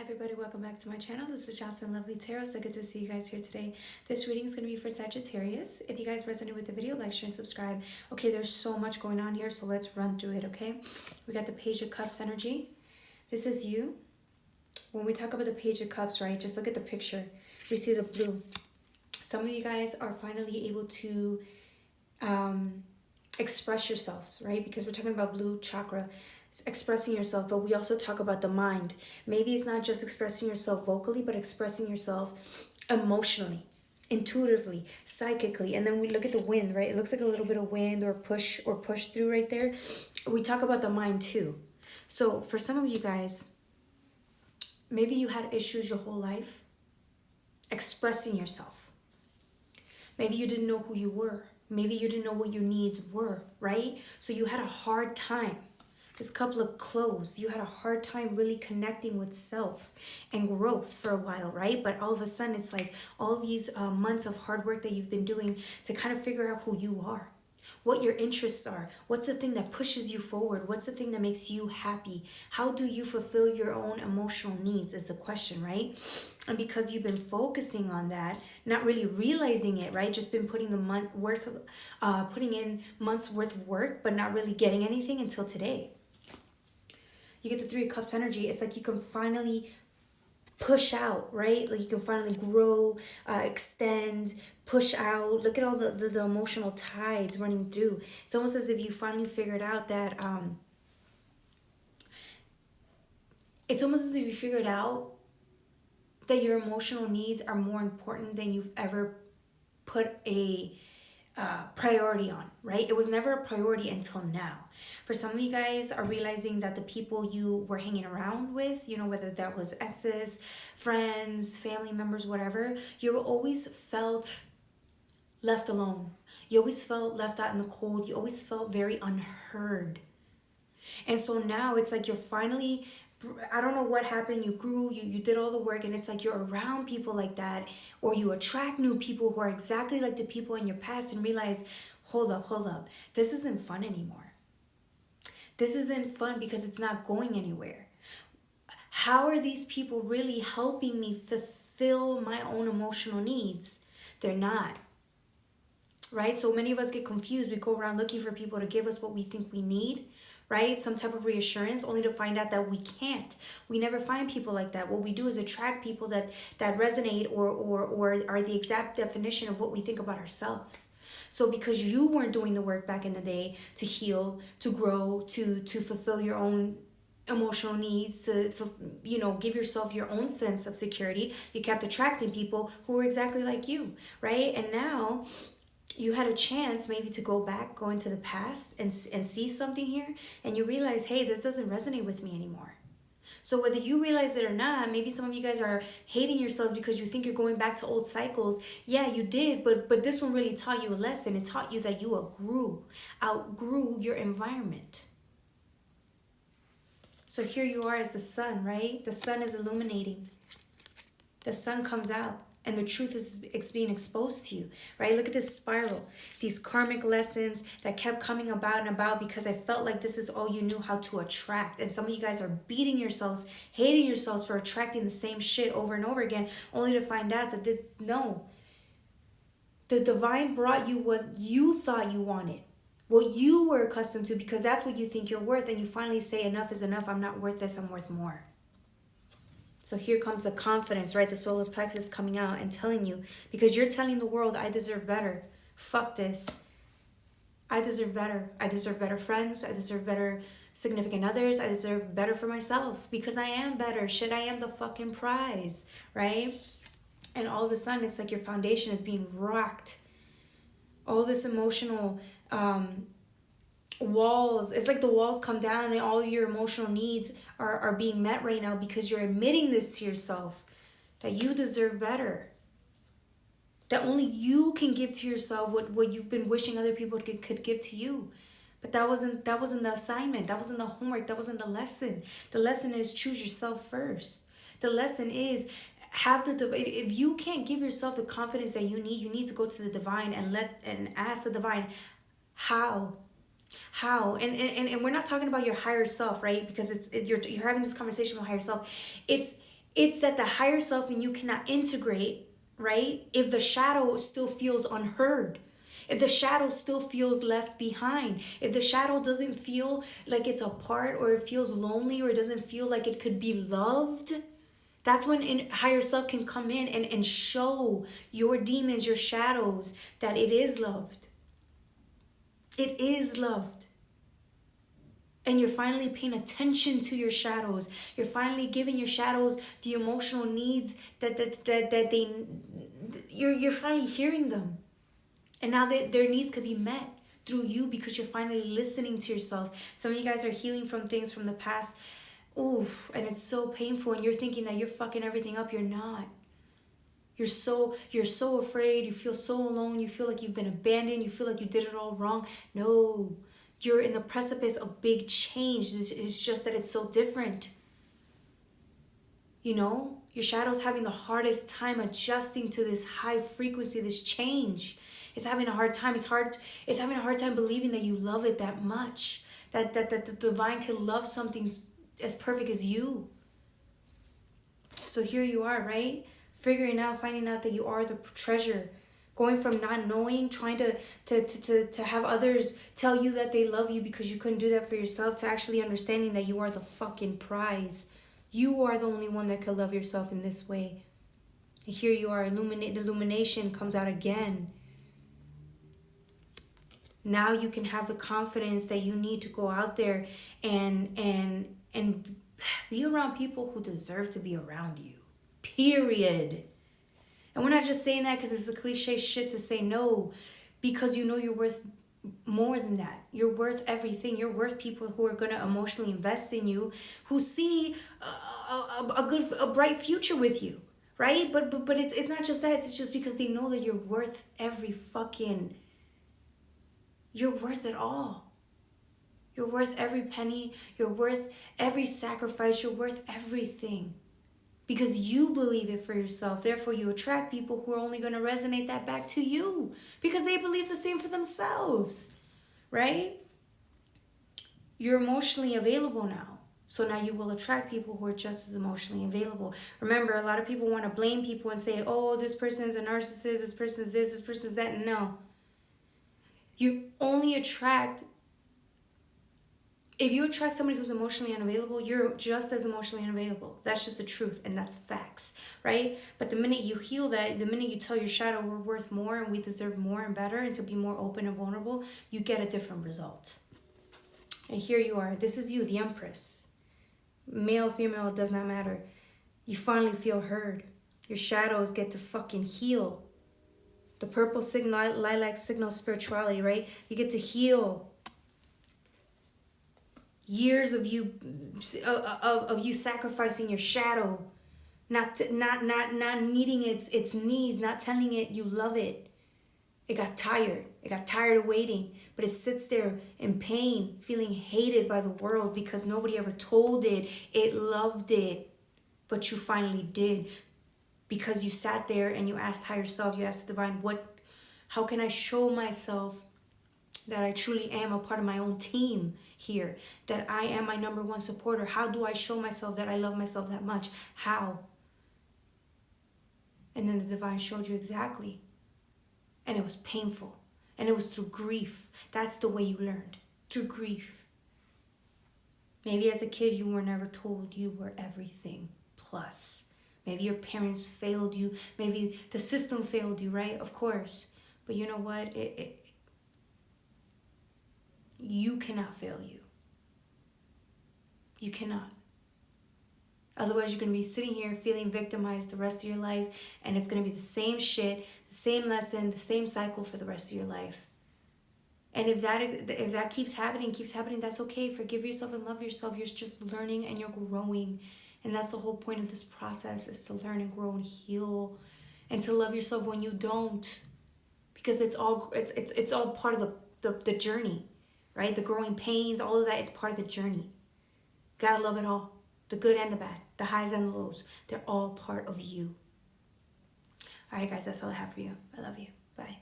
everybody, welcome back to my channel. This is Jocelyn Lovely Tarot. So good to see you guys here today. This reading is going to be for Sagittarius. If you guys resonate with the video, like, share, and subscribe. Okay, there's so much going on here, so let's run through it, okay? We got the Page of Cups energy. This is you. When we talk about the Page of Cups, right, just look at the picture. We see the blue. Some of you guys are finally able to express yourselves, right? Because we're talking about blue chakra, expressing yourself, but we also talk about the mind. Maybe it's not just expressing yourself vocally, but expressing yourself emotionally, intuitively, psychically. And then we look at the wind, right? It looks like a little bit of wind or push through right there. We talk about the mind too. So for some of you guys, maybe you had issues your whole life expressing yourself. Maybe you didn't know who you were. Maybe you didn't know what your needs were, right? So you had a hard time. This couple of clothes, you had a hard time really connecting with self and growth for a while, right? But all of a sudden, it's like all these months of hard work that you've been doing to kind of figure out who you are, what your interests are, what's the thing that pushes you forward, what's the thing that makes you happy, how do you fulfill your own emotional needs is the question, right? And because you've been focusing on that, not really realizing it, right? Just been putting putting in months worth of work, but not really getting anything until today. You get the Three of Cups energy. It's like you can finally push out, right? Like you can finally grow, extend, push out. Look at all the emotional tides running through. It's almost as if you finally figured out that, it's almost as if you figured out that your emotional needs are more important than you've ever put a priority on, right? It was never a priority until now. For some of you guys are realizing that the people you were hanging around with, you know, whether that was exes, friends, family members, whatever, you always felt left alone. You always felt left out in the cold. You always felt very unheard. And so now it's like you're finally, I don't know what happened, you grew, you did all the work, and it's like you're around people like that, or you attract new people who are exactly like the people in your past and realize, hold up, this isn't fun anymore. This isn't fun because it's not going anywhere. How are these people really helping me fulfill my own emotional needs? They're not. Right? So many of us get confused. We go around looking for people to give us what we think we need, right? Some type of reassurance, only to find out that we can't. We never find people like that. What we do is attract people that resonate or are the exact definition of what we think about ourselves. So because you weren't doing the work back in the day to heal, to grow, to fulfill your own emotional needs, to, you know, give yourself your own sense of security, you kept attracting people who were exactly like you, right? And now you had a chance maybe to go into the past and see something here, and you realize, hey, this doesn't resonate with me anymore. So whether you realize it or not, maybe some of you guys are hating yourselves because you think you're going back to old cycles. Yeah, you did, but this one really taught you a lesson. It taught you that you outgrew your environment. So here you are as the sun, right? The sun is illuminating. The sun comes out. And the truth is being exposed to you, right? Look at this spiral. These karmic lessons that kept coming about and about because I felt like this is all you knew how to attract. And some of you guys are beating yourselves, hating yourselves for attracting the same shit over and over again, only to find out that the divine brought you what you thought you wanted, what you were accustomed to, because that's what you think you're worth. And you finally say, enough is enough. I'm not worth this. I'm worth more. So here comes the confidence, right? The solar plexus coming out and telling you, because you're telling the world, I deserve better. Fuck this. I deserve better. I deserve better friends. I deserve better significant others. I deserve better for myself because I am better. Shit, I am the fucking prize, right? And all of a sudden, it's like your foundation is being rocked. All this emotional walls, it's like the walls come down and all your emotional needs are being met right now because you're admitting this to yourself, that you deserve better, that only you can give to yourself what you've been wishing other people could give to you. But that wasn't the assignment, that wasn't the homework, that wasn't the lesson. The lesson is choose yourself first. The lesson is if you can't give yourself the confidence that you need to go to the divine and ask the divine, how and we're not talking about your higher self, right? Because you're having this conversation with higher self. It's It's that the higher self and you cannot integrate, right? If the shadow still feels unheard, if the shadow still feels left behind, if the shadow doesn't feel like it's apart, or it feels lonely, or it doesn't feel like it could be loved, that's when higher self can come in and show your demons, your shadows, that it is loved. It is loved. And you're finally paying attention to your shadows. You're finally giving your shadows the emotional needs that you're finally hearing them. And now their needs could be met through you, because you're finally listening to yourself. Some of you guys are healing from things from the past. Oof, and it's so painful, and you're thinking that you're fucking everything up. You're not. You're so afraid. You feel so alone. You feel like you've been abandoned. You feel like you did it all wrong. No. You're in the precipice of big change. It's just that it's so different. You know? Your shadow's having the hardest time adjusting to this high frequency, this change. It's having a hard time. It's having a hard time believing that you love it that much. That the divine can love something as perfect as you. So here you are, right? Figuring out, finding out that you are the treasure. Going from not knowing, trying to have others tell you that they love you because you couldn't do that for yourself, to actually understanding that you are the fucking prize. You are the only one that could love yourself in this way. And here you are, the illumination comes out again. Now you can have the confidence that you need to go out there and be around people who deserve to be around you. Period. And we're not just saying that because it's a cliche shit to say, no, because you know you're worth more than that. You're worth everything. You're worth people who are going to emotionally invest in you, who see a bright future with you, right? But it's not just that. It's just because they know that you're worth you're worth it all. You're worth every penny. You're worth every sacrifice. You're worth everything. Because you believe it for yourself. Therefore, you attract people who are only going to resonate that back to you. Because they believe the same for themselves. Right? You're emotionally available now. So now you will attract people who are just as emotionally available. Remember, a lot of people want to blame people and say, oh, this person is a narcissist, this person is this person is that. No. You only attract... If you attract somebody who's emotionally unavailable, you're just as emotionally unavailable. That's just the truth, and that's facts, right? But the minute you heal that, the minute you tell your shadow we're worth more and we deserve more and better and to be more open and vulnerable, you get a different result. And here you are. This is you, the Empress. Male, female, it does not matter. You finally feel heard. Your shadows get to fucking heal. The purple signal, lilac signal spirituality, right? You get to heal. Years of you sacrificing your shadow, not meeting its needs, not telling it you love it. It got tired. It got tired of waiting, but it sits there in pain, feeling hated by the world because nobody ever told it it loved it, but you finally did, because you sat there and you asked higher self, you asked the divine, how can I show myself that I truly am a part of my own team here, that I am my number one supporter? How do I show myself that I love myself that much? How? And then the divine showed you exactly. And it was painful. And it was through grief. That's the way you learned. Through grief. Maybe as a kid you were never told you were everything plus. Maybe your parents failed you. Maybe the system failed you, right? Of course. But you know what? You cannot fail you. You cannot. Otherwise, you're going to be sitting here feeling victimized the rest of your life, and it's going to be the same shit, the same lesson, the same cycle for the rest of your life. And if that keeps happening, that's okay. Forgive yourself and love yourself. You're just learning and you're growing. And that's the whole point of this process, is to learn and grow and heal, and to love yourself when you don't. Because it's all part of the journey. Right? The growing pains, all of that, it's part of the journey. Gotta love it all. The good and the bad. The highs and the lows. They're all part of you. Alright guys, that's all I have for you. I love you. Bye.